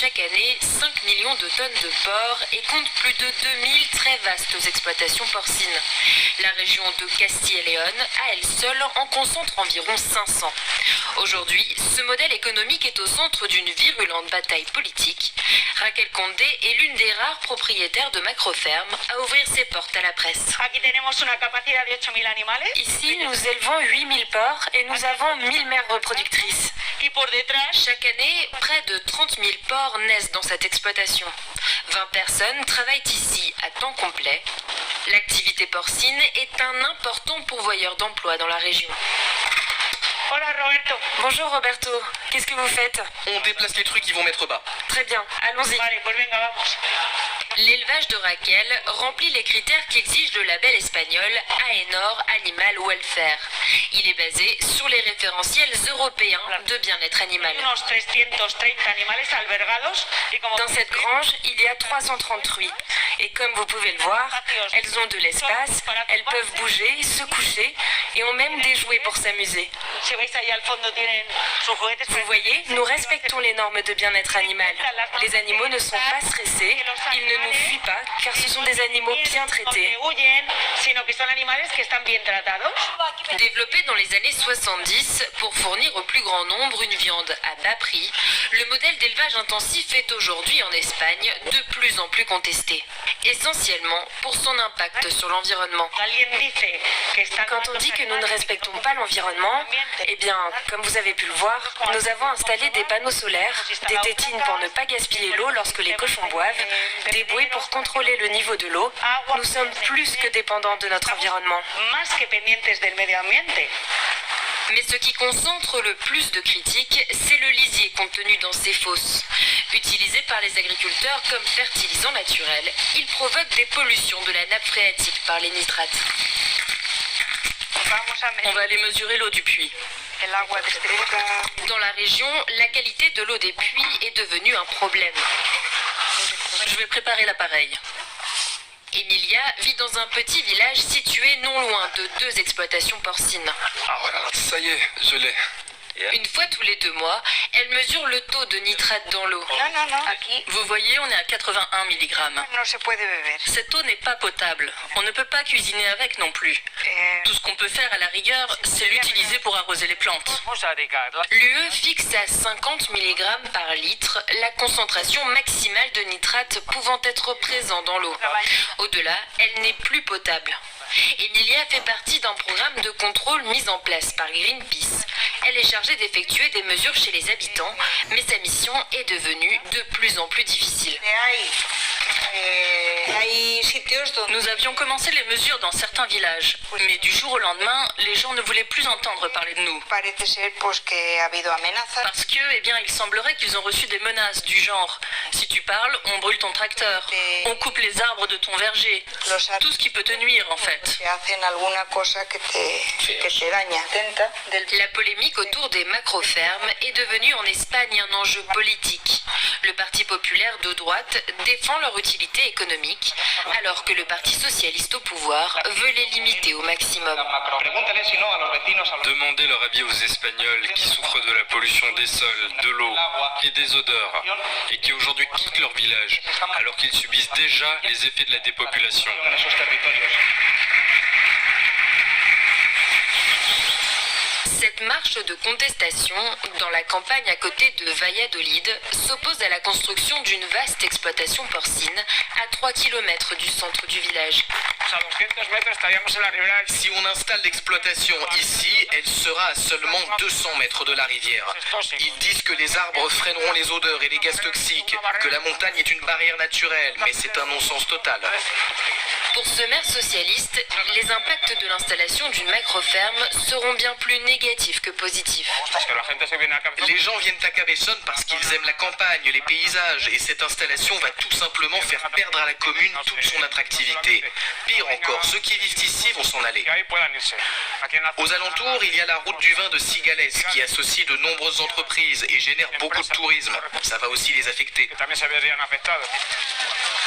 chaque année 5 millions de tonnes de porc et compte plus de 2000 très vastes exploitations porcines. La région de Castille et Léon, à elle seule, en concentre environ 500. Aujourd'hui, ce modèle économique est au centre d'une virulente bataille politique. Raquel Condé est l'une des rares propriétaires de macro-fermes à ouvrir ses portes à la presse. Ici, nous élevons 8000 porcs et nous avons 1000 mères reproductrices. Chaque année, près de 30 000 porcs naissent dans cette exploitation. 20 personnes travaillent ici à temps complet. L'activité porcine est un important pourvoyeur d'emplois dans la région. Bonjour Roberto, qu'est-ce que vous faites? On déplace les trucs qui vont mettre bas. Très bien, allons-y. L'élevage de Raquel remplit les critères qu'exige le label espagnol AENOR Animal Welfare. Il est basé sur les référentiels européens de bien-être animal. Dans cette grange, il y a 330 truies. Et comme vous pouvez le voir, elles ont de l'espace, elles peuvent bouger, se coucher et ont même des jouets pour s'amuser. Vous voyez, nous respectons les normes de bien-être animal. Les animaux ne sont pas stressés, ils ne nous fuient pas car ce sont des animaux bien traités. Développé dans les années 70 pour fournir au plus grand nombre une viande à bas prix, le modèle d'élevage intensif est aujourd'hui en Espagne de plus en plus contesté. Essentiellement pour son impact sur l'environnement. Quand on dit que nous ne respectons pas l'environnement, eh bien, comme vous avez pu le voir, nous avons installé des panneaux solaires, des tétines pour ne pas gaspiller l'eau lorsque les cochons boivent, des bouées pour contrôler le niveau de l'eau. Nous sommes plus que dépendants de notre environnement. Mais ce qui concentre le plus de critiques, c'est le lisier contenu dans ces fosses. Utilisé par les agriculteurs comme fertilisant naturel, il provoque des pollutions de la nappe phréatique par les nitrates. On va aller mesurer l'eau du puits. Dans la région, la qualité de l'eau des puits est devenue un problème. Je vais préparer l'appareil. Emilia vit dans un petit village situé non loin de 2 exploitations porcines. Ah voilà, ça y est, je l'ai. Une fois tous les 2 mois, elle mesure le taux de nitrate dans l'eau. Vous voyez, on est à 81 mg. Cette eau n'est pas potable. On ne peut pas cuisiner avec non plus. Tout ce qu'on peut faire à la rigueur, c'est l'utiliser pour arroser les plantes. L'UE fixe à 50 mg par litre la concentration maximale de nitrate pouvant être présent dans l'eau. Au-delà, elle n'est plus potable. Emilia fait partie d'un programme de contrôle mis en place par Greenpeace. Elle est chargée d'effectuer des mesures chez les habitants, mais sa mission est devenue de plus en plus difficile. Nous avions commencé les mesures dans certains villages, mais du jour au lendemain, les gens ne voulaient plus entendre parler de nous. Parce que, eh bien, il semblerait qu'ils ont reçu des menaces du genre « Si tu parles, on brûle ton tracteur, on coupe les arbres de ton verger ». Tout ce qui peut te nuire, en fait. La polémique autour des macro-fermes est devenue en Espagne un enjeu politique. Le Parti populaire de droite défend leur utilité économique, alors que le Parti socialiste au pouvoir veut les limiter au maximum. Demandez leur avis aux Espagnols qui souffrent de la pollution des sols, de l'eau et des odeurs, et qui aujourd'hui quittent leur village, alors qu'ils subissent déjà les effets de la dépopulation. Cette marche de contestation, dans la campagne à côté de Valladolid, s'oppose à la construction d'une vaste exploitation porcine à 3 km du centre du village. Si on installe l'exploitation ici, elle sera à seulement 200 mètres de la rivière. Ils disent que les arbres freineront les odeurs et les gaz toxiques, que la montagne est une barrière naturelle, mais c'est un non-sens total. Pour ce maire socialiste, les impacts de l'installation d'une macro-ferme seront bien plus négatifs que positifs. Les gens viennent à Cabezón parce qu'ils aiment la campagne, les paysages, et cette installation va tout simplement faire perdre à la commune toute son attractivité. Pire encore, ceux qui vivent ici vont s'en aller. Aux alentours, il y a la route du vin de Cigales qui associe de nombreuses entreprises et génère beaucoup de tourisme. Ça va aussi les affecter.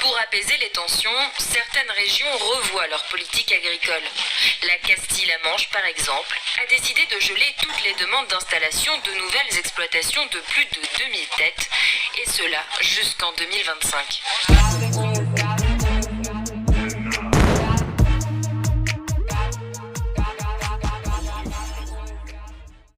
Pour apaiser les tensions, certaines régions revoient leur politique agricole. La Castille-La Manche Blanche, par exemple, a décidé de geler toutes les demandes d'installation de nouvelles exploitations de plus de 2000 têtes, et cela jusqu'en 2025.